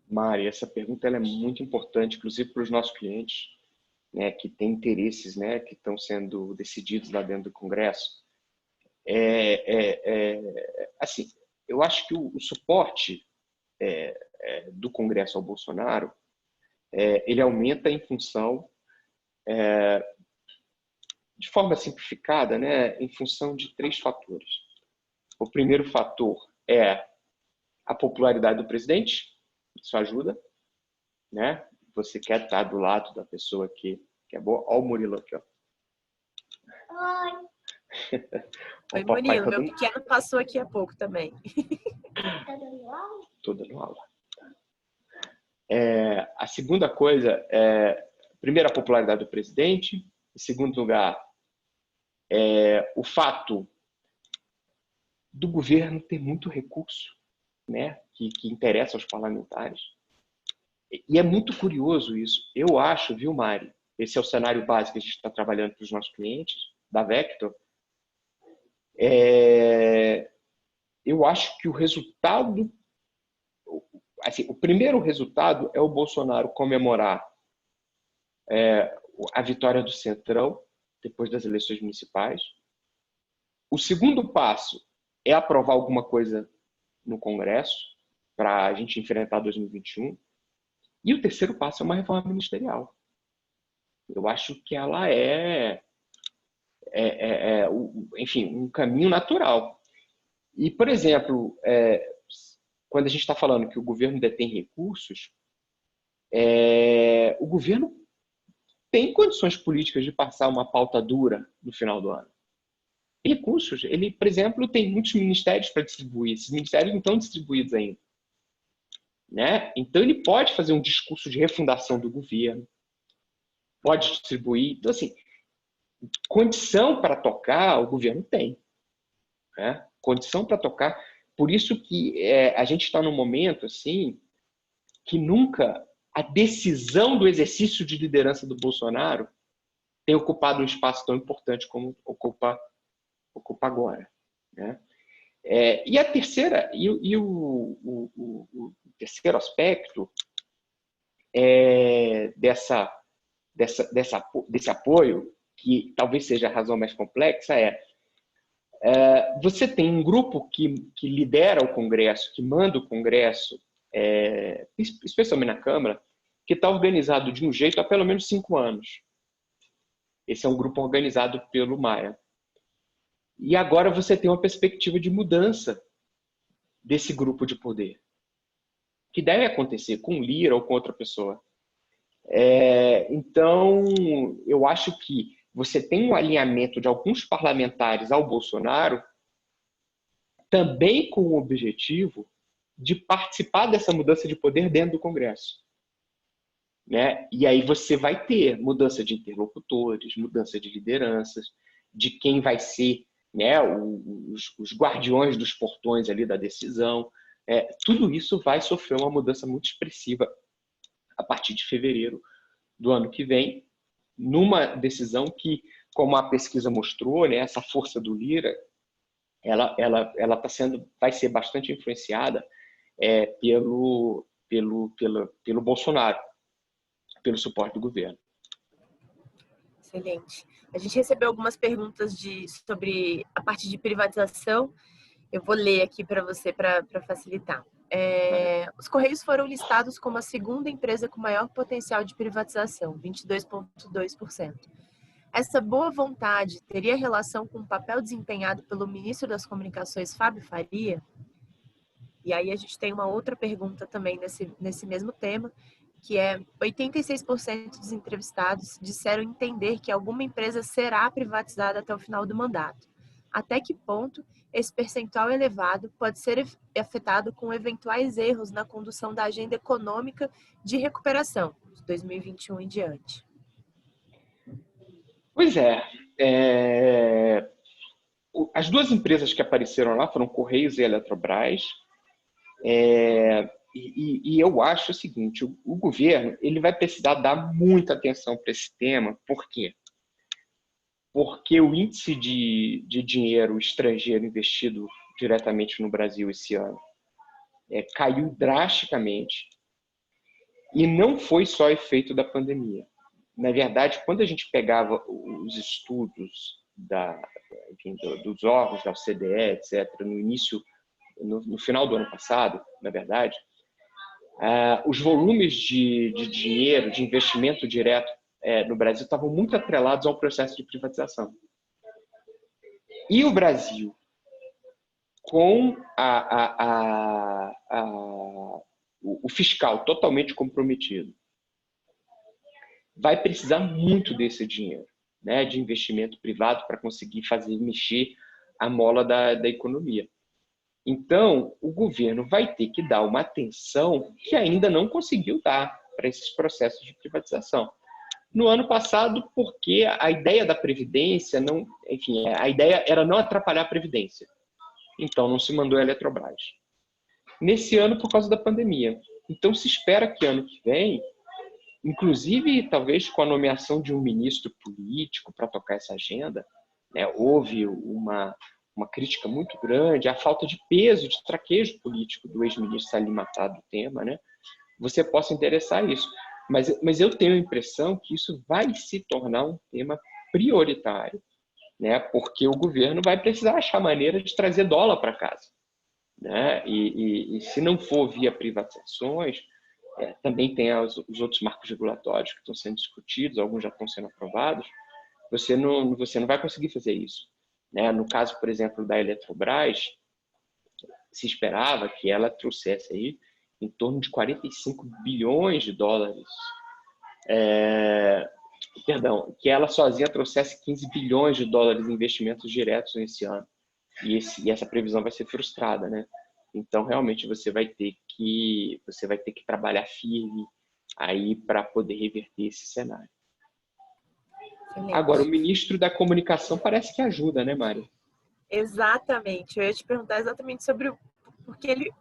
Mari, essa pergunta ela é muito importante, inclusive para os nossos clientes, né, que têm interesses, né, que estão sendo decididos lá dentro do Congresso. Assim, eu acho que o suporte do Congresso ao Bolsonaro ele aumenta em função, de forma simplificada, né, em função de 3 fatores. O primeiro fator é a popularidade do presidente, isso ajuda, né? Você quer estar do lado da pessoa que é boa. Olha o Murilo aqui, ó. Oi. Oi, Murilo, meu pequeno passou aqui há pouco também. Tô dando aula. A segunda coisa é, primeiro, a popularidade do presidente. Em segundo lugar, o fato do governo ter muito recurso, né, que interessa aos parlamentares. E é muito curioso isso. Eu acho, viu, Mari? Esse é o cenário básico que a gente está trabalhando para os nossos clientes, da Vector. Eu acho que o resultado, assim, o primeiro resultado é o Bolsonaro comemorar a vitória do Centrão depois das eleições municipais. O segundo passo é aprovar alguma coisa no Congresso para a gente enfrentar 2021. E o terceiro passo é uma reforma ministerial. Eu acho que ela enfim, um caminho natural. E, por exemplo, quando a gente está falando que o governo detém recursos, o governo tem condições políticas de passar uma pauta dura no final do ano. Recursos, ele, por exemplo, tem muitos ministérios para distribuir. Esses ministérios não estão distribuídos ainda. Né? Então, ele pode fazer um discurso de refundação do governo, pode distribuir. Então, assim, condição para tocar, o governo tem. Né? Condição para tocar. Por isso que a gente está num momento assim que nunca a decisão do exercício de liderança do Bolsonaro tem ocupado um espaço tão importante como ocupa agora. Né? E a terceira, o terceiro aspecto desse apoio, que talvez seja a razão mais complexa, você tem um grupo que lidera o Congresso, que manda o Congresso, especialmente na Câmara, que está organizado de um jeito há pelo menos 5 anos. Esse é um grupo organizado pelo Maia. E agora você tem uma perspectiva de mudança desse grupo de poder, que deve acontecer com Lira ou com outra pessoa. Então, eu acho que você tem um alinhamento de alguns parlamentares ao Bolsonaro, também com o objetivo de participar dessa mudança de poder dentro do Congresso. Né? E aí você vai ter mudança de interlocutores, mudança de lideranças, de quem vai ser, né, os guardiões dos portões ali da decisão. Tudo isso vai sofrer uma mudança muito expressiva a partir de fevereiro do ano que vem, numa decisão que, como a pesquisa mostrou, né, essa força do Lira, ela vai ser bastante influenciada pelo Bolsonaro, pelo suporte do governo. Excelente. A gente recebeu algumas perguntas sobre a parte de privatização. Eu vou ler aqui para você, para facilitar. Os Correios foram listados como a segunda empresa com maior potencial de privatização, 22,2%. Essa boa vontade teria relação com o papel desempenhado pelo ministro das Comunicações, Fábio Faria? E aí a gente tem uma outra pergunta também nesse mesmo tema, que 86% dos entrevistados disseram entender que alguma empresa será privatizada até o final do mandato. Até que ponto esse percentual elevado pode ser afetado com eventuais erros na condução da agenda econômica de recuperação, de 2021 em diante? Pois as duas empresas que apareceram lá foram Correios e Eletrobras. E eu acho o seguinte, o governo ele vai precisar dar muita atenção para esse tema. Por quê? Porque o índice de dinheiro estrangeiro investido diretamente no Brasil esse ano caiu drasticamente, e não foi só efeito da pandemia. Na verdade, quando a gente pegava os estudos dos órgãos da OCDE, etc., no final do ano passado, na verdade, os volumes de dinheiro, de investimento direto no Brasil estavam muito atrelados ao processo de privatização. E o Brasil, com o fiscal totalmente comprometido, vai precisar muito desse dinheiro. né, de investimento privado para conseguir fazer mexer a mola da economia. Então, o governo vai ter que dar uma atenção que ainda não conseguiu dar para esses processos de privatização. No ano passado, porque a ideia da Previdência, a ideia era não atrapalhar a Previdência. Então, não se mandou a Eletrobras. Nesse ano, por causa da pandemia. Então, se espera que ano que vem, inclusive, talvez com a nomeação de um ministro político para tocar essa agenda, né, houve uma crítica muito grande à falta de peso, de traquejo político do ex-ministro Salim Matar do tema, né? Você possa interessar isso. Mas eu tenho a impressão que isso vai se tornar um tema prioritário, né? Porque o governo vai precisar achar maneira de trazer dólar para casa, né? E se não for via privatizações, também tem os outros marcos regulatórios que estão sendo discutidos, alguns já estão sendo aprovados, você não vai conseguir fazer isso, né? No caso, por exemplo, da Eletrobras, se esperava que ela trouxesse aí em torno de 45 bilhões de dólares. Que ela sozinha trouxesse 15 bilhões de dólares em investimentos diretos nesse ano. E essa previsão vai ser frustrada, né? Então, realmente, você vai ter que trabalhar firme aí para poder reverter esse cenário. Excelente. Agora, o ministro da Comunicação parece que ajuda, né, Mário? Exatamente. Eu ia te perguntar exatamente sobre porque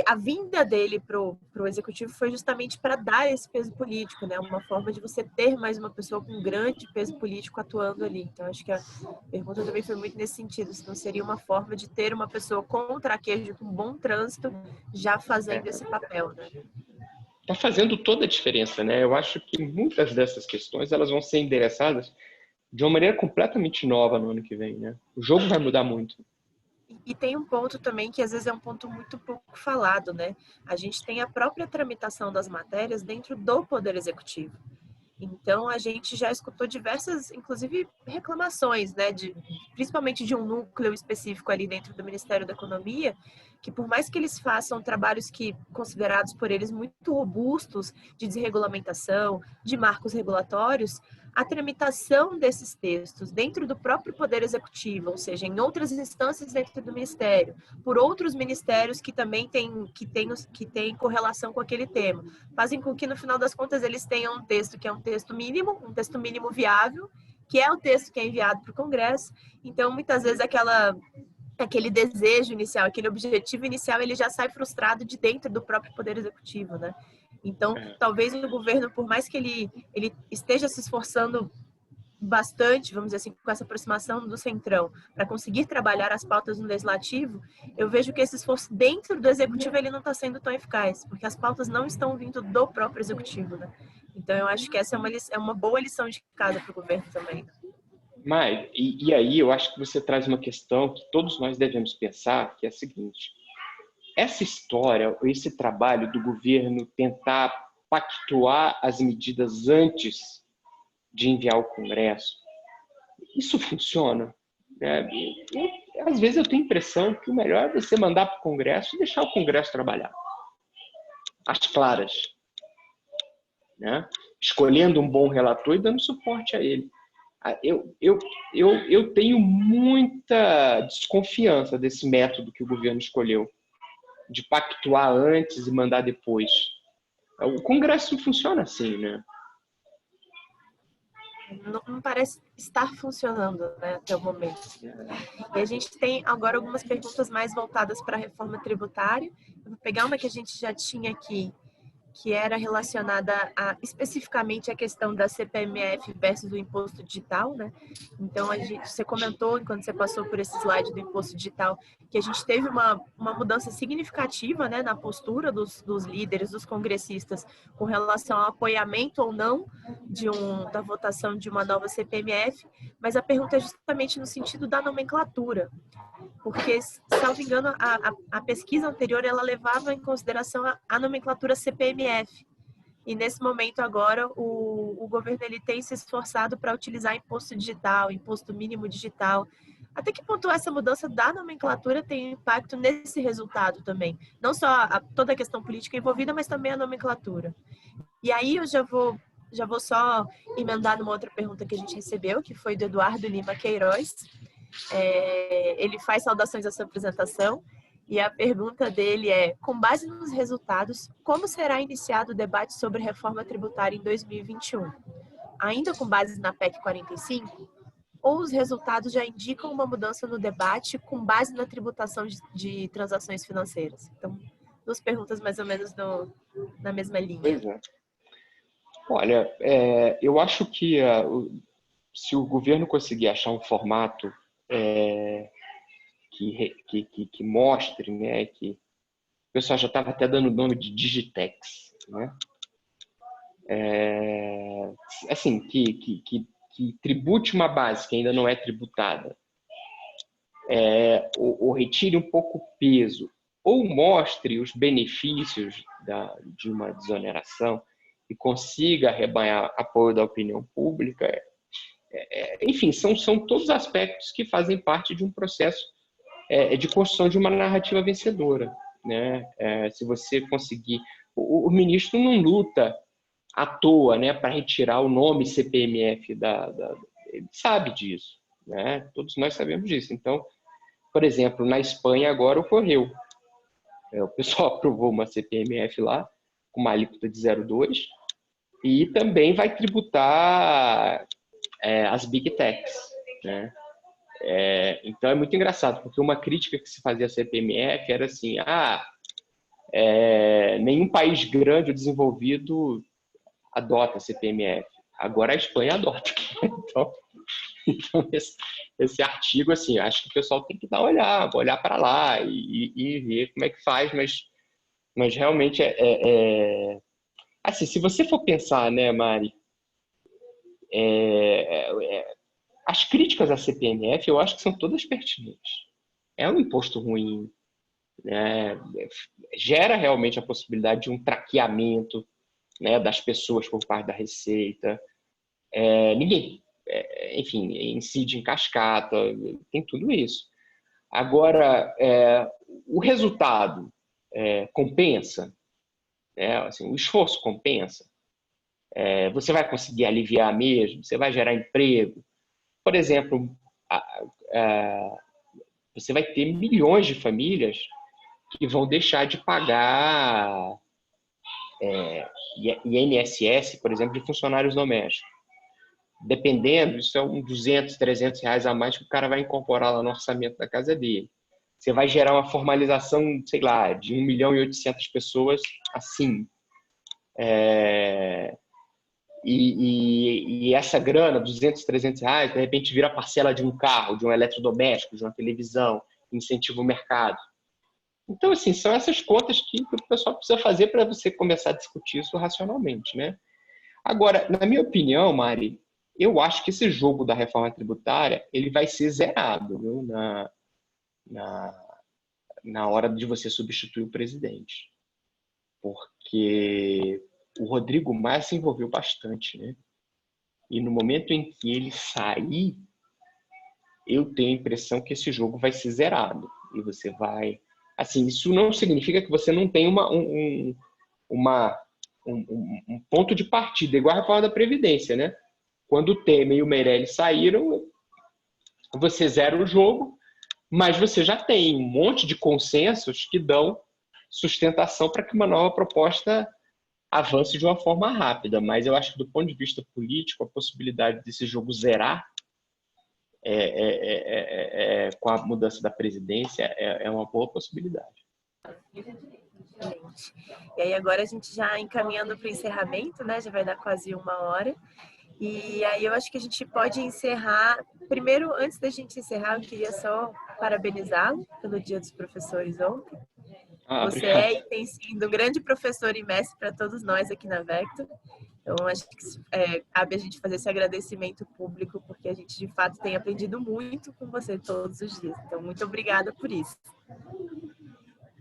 a vinda dele pro executivo foi justamente para dar esse peso político, né? Uma forma de você ter mais uma pessoa com grande peso político atuando ali. Então, acho que a pergunta também foi muito nesse sentido. Se não seria uma forma de ter uma pessoa com traquejo, com bom trânsito, já fazendo esse papel, né? Está fazendo toda a diferença, né? Eu acho que muitas dessas questões elas vão ser endereçadas de uma maneira completamente nova no ano que vem, né? O jogo vai mudar muito. E tem um ponto também que às vezes é um ponto muito pouco falado, né? A gente tem a própria tramitação das matérias dentro do Poder Executivo. Então, a gente já escutou diversas, inclusive, reclamações, né? Principalmente de um núcleo específico ali dentro do Ministério da Economia, que por mais que eles façam trabalhos considerados por eles muito robustos de desregulamentação, de marcos regulatórios, a tramitação desses textos dentro do próprio Poder Executivo, ou seja, em outras instâncias dentro do Ministério, por outros ministérios que também têm correlação com aquele tema, fazem com que, no final das contas, eles tenham um texto que é um texto mínimo viável, que é o texto que é enviado para o Congresso. Então, muitas vezes, aquele desejo inicial, aquele objetivo inicial, ele já sai frustrado de dentro do próprio Poder Executivo, né? Então, talvez o governo, por mais que ele esteja se esforçando bastante, vamos dizer assim, com essa aproximação do Centrão, para conseguir trabalhar as pautas no Legislativo, eu vejo que esse esforço dentro do Executivo ele não está sendo tão eficaz, porque as pautas não estão vindo do próprio Executivo, né? Então, eu acho que essa é uma boa lição de casa para o governo também. Mas, e aí eu acho que você traz uma questão que todos nós devemos pensar, que é a seguinte: essa história, esse trabalho do governo tentar pactuar as medidas antes de enviar ao Congresso, isso funciona? Às vezes eu tenho a impressão que o melhor é você mandar para o Congresso e deixar o Congresso trabalhar. Às claras. Né? Escolhendo um bom relator e dando suporte a ele. Eu tenho muita desconfiança desse método que o governo escolheu, de pactuar antes e mandar depois. O Congresso não funciona assim, né? Não parece estar funcionando, né, até o momento. E a gente tem agora algumas perguntas mais voltadas para a reforma tributária. Eu vou pegar uma que a gente já tinha aqui, que era relacionada especificamente à questão da CPMF versus o imposto digital, né? Então, você comentou, enquanto você passou por esse slide do imposto digital, que a gente teve uma mudança significativa, né, na postura dos líderes, dos congressistas, com relação ao apoiamento ou não da votação de uma nova CPMF, mas a pergunta é justamente no sentido da nomenclatura. Porque, salvo engano, a pesquisa anterior ela levava em consideração a nomenclatura CPMF. E nesse momento agora o governo ele tem se esforçado para utilizar imposto digital, imposto mínimo digital. Até que ponto essa mudança da nomenclatura tem impacto nesse resultado também? Não só toda a questão política envolvida, mas também a nomenclatura. E aí eu já vou Já vou só emendar numa outra pergunta que a gente recebeu, que foi do Eduardo Lima Queiroz. Ele faz saudações à sua apresentação e a pergunta dele é: com base nos resultados, como será iniciado o debate sobre reforma tributária em 2021? Ainda com base na PEC 45? Ou os resultados já indicam uma mudança no debate com base na tributação de transações financeiras? Então, duas perguntas mais ou menos na mesma linha. Pois é. Olha, eu acho que se o governo conseguir achar um formato que mostre, né, que o pessoal já estava até dando o nome de Digitex, né? Assim, que tribute uma base que ainda não é tributada, ou retire um pouco o peso, ou mostre os benefícios de uma desoneração e consiga arrebanhar apoio da opinião pública. Enfim, são todos aspectos que fazem parte de um processo de construção de uma narrativa vencedora, né? Se você conseguir... O ministro não luta à toa, né, para retirar o nome CPMF ele sabe disso, né? Todos nós sabemos disso. Então, por exemplo, na Espanha agora ocorreu. O pessoal aprovou uma CPMF lá, com uma alíquota de 0,2, e também vai tributar as Big Techs, né? Então é muito engraçado, porque uma crítica que se fazia à CPMF era assim: nenhum país grande ou desenvolvido adota a CPMF. Agora a Espanha adota. Então esse artigo, assim, acho que o pessoal tem que olhar para lá e ver como é que faz, mas realmente assim, se você for pensar, né, Mari, as críticas à CPMF eu acho que são todas pertinentes. É um imposto ruim, né? Gera realmente a possibilidade de um traqueamento, né, das pessoas por parte da Receita. Ninguém, enfim, incide em cascata, tem tudo isso. Agora, o resultado compensa, né? Assim, o esforço compensa. Você vai conseguir aliviar mesmo? Você vai gerar emprego? Por exemplo, você vai ter milhões de famílias que vão deixar de pagar INSS, por exemplo, de funcionários domésticos. Dependendo, isso é uns 200, 300 reais a mais que o cara vai incorporar lá no orçamento da casa dele. Você vai gerar uma formalização, sei lá, de 1.800.000 pessoas assim. E essa grana, 200, 300 reais, de repente vira parcela de um carro, de um eletrodoméstico, de uma televisão, incentiva o mercado. Então, assim, são essas contas que o pessoal precisa fazer para você começar a discutir isso racionalmente, né? Agora, na minha opinião, Mari, eu acho que esse jogo da reforma tributária ele vai ser zerado, viu? Na hora de você substituir o presidente. Porque o Rodrigo Maia se envolveu bastante, né? E no momento em que ele sair, eu tenho a impressão que esse jogo vai ser zerado. E você vai... Assim, isso não significa que você não tem um ponto de partida, igual a reforma da Previdência, né? Quando o Temer e o Meirelles saíram, você zera o jogo, mas você já tem um monte de consensos que dão sustentação para que uma nova proposta avance de uma forma rápida. Mas eu acho que, do ponto de vista político, a possibilidade desse jogo zerar com a mudança da presidência é uma boa possibilidade. E aí agora a gente já encaminhando para o encerramento, né? Já vai dar quase 1 hora. E aí eu acho que a gente pode encerrar. Primeiro, antes da gente encerrar, eu queria só parabenizá-lo pelo Dia dos Professores ontem. Você obrigado. e tem sido um grande professor e mestre para todos nós aqui na Vector. Então, acho que cabe a gente fazer esse agradecimento público, porque a gente, de fato, tem aprendido muito com você todos os dias. Então, muito obrigada por isso.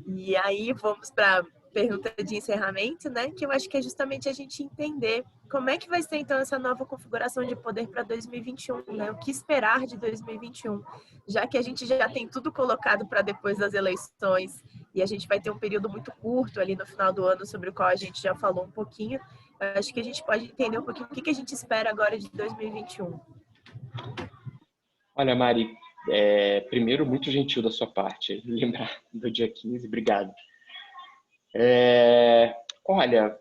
E aí, vamos para a pergunta de encerramento, né? Que eu acho que é justamente a gente entender como é que vai ser, então, essa nova configuração de poder para 2021, né? O que esperar de 2021, já que a gente já tem tudo colocado para depois das eleições e a gente vai ter um período muito curto ali no final do ano, sobre o qual a gente já falou um pouquinho. Eu acho que a gente pode entender um pouquinho o que a gente espera agora de 2021. Olha, Mari, primeiro, muito gentil da sua parte, lembrar do dia 15, obrigado. Olha,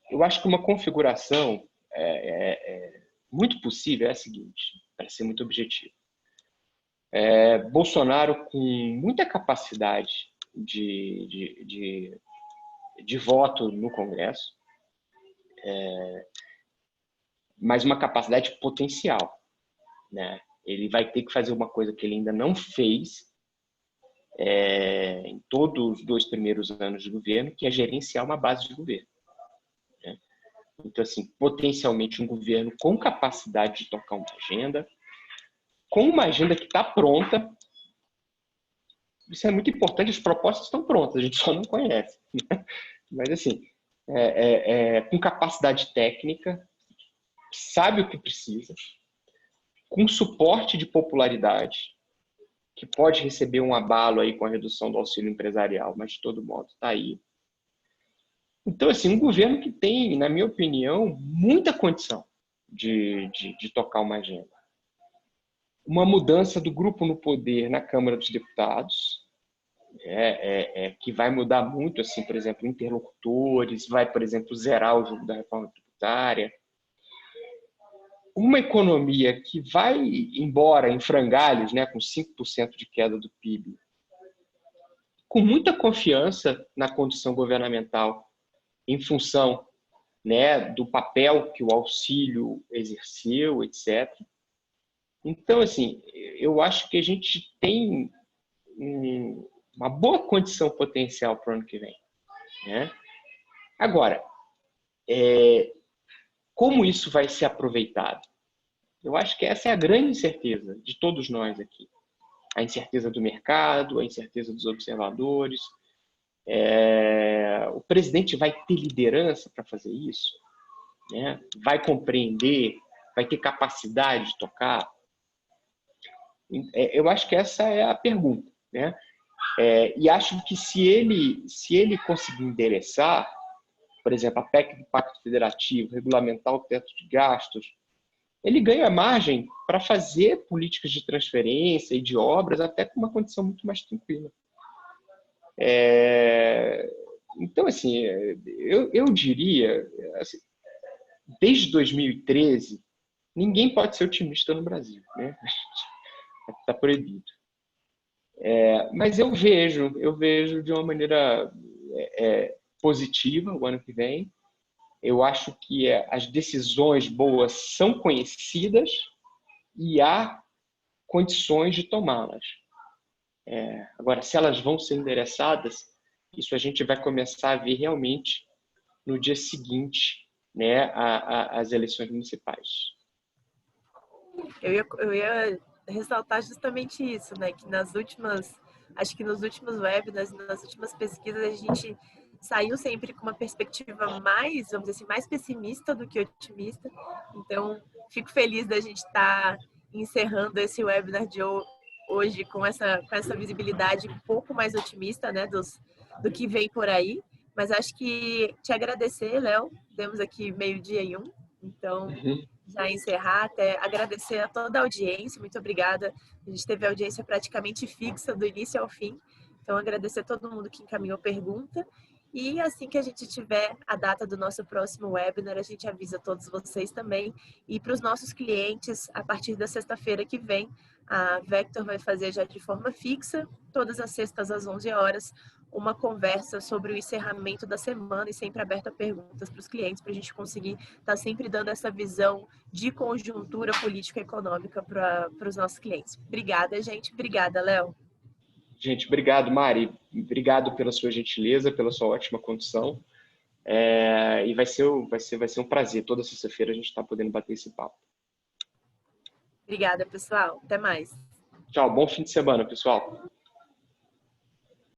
eu acho que uma configuração muito possível é a seguinte, para ser muito objetivo. Bolsonaro com muita capacidade de voto no Congresso, mas uma capacidade potencial, né? Ele vai ter que fazer uma coisa que ele ainda não fez em todos os 2 primeiros anos de governo, que é gerenciar uma base de governo, né? Então, assim, potencialmente um governo com capacidade de tocar uma agenda, com uma agenda que está pronta. Isso é muito importante, as propostas estão prontas, a gente só não conhece, né? Mas, assim, com capacidade técnica, sabe o que precisa, com suporte de popularidade, que pode receber um abalo aí com a redução do auxílio empresarial, mas de todo modo está aí. Então, assim, um governo que tem, na minha opinião, muita condição de tocar uma agenda. Uma mudança do grupo no poder na Câmara dos Deputados, que vai mudar muito, assim, por exemplo, interlocutores, vai, por exemplo, zerar o jogo da reforma tributária. Uma economia que vai embora em frangalhos, né, com 5% de queda do PIB, com muita confiança na condição governamental, em função, né, do papel que o auxílio exerceu, etc. Então, assim, eu acho que a gente tem uma boa condição potencial para o ano que vem, né? Agora, como isso vai ser aproveitado? Eu acho que essa é a grande incerteza de todos nós aqui. A incerteza do mercado, a incerteza dos observadores. O presidente vai ter liderança para fazer isso, né? Vai compreender, vai ter capacidade de tocar. Eu acho que essa é a pergunta, né? E acho que se ele conseguir endereçar, por exemplo, a PEC do Pacto Federativo, regulamentar o teto de gastos, ele ganha margem para fazer políticas de transferência e de obras até com uma condição muito mais tranquila. Então, assim, eu diria, assim, desde 2013, ninguém pode ser otimista no Brasil, né? Está proibido. Mas eu vejo de uma maneira positiva o ano que vem. Eu acho que as decisões boas são conhecidas e há condições de tomá-las. Agora, se elas vão ser endereçadas, isso a gente vai começar a ver realmente no dia seguinte, né, às eleições municipais. Eu ia ressaltar justamente isso, né? Que acho que nos últimos webinars, nas últimas pesquisas, a gente saiu sempre com uma perspectiva mais, vamos dizer assim, mais pessimista do que otimista. Então, fico feliz da gente estar encerrando esse webinar de hoje com essa visibilidade um pouco mais otimista, né, do que vem por aí. Mas acho que te agradecer, Léo. Temos aqui 12:01, então já encerrar, até agradecer a toda a audiência. Muito obrigada. A gente teve audiência praticamente fixa do início ao fim. Então, agradecer a todo mundo que encaminhou pergunta. E assim que a gente tiver a data do nosso próximo webinar, a gente avisa todos vocês também. E para os nossos clientes, a partir da sexta-feira que vem, a Vector vai fazer já de forma fixa, todas as sextas às 11 horas, uma conversa sobre o encerramento da semana e sempre aberta a perguntas para os clientes, para a gente conseguir estar sempre dando essa visão de conjuntura político-econômica para os nossos clientes. Obrigada, gente. Obrigada, Léo. Gente, obrigado, Mari. Obrigado pela sua gentileza, pela sua ótima condução. E vai ser um prazer. Toda sexta-feira a gente está podendo bater esse papo. Obrigada, pessoal. Até mais. Tchau. Bom fim de semana, pessoal.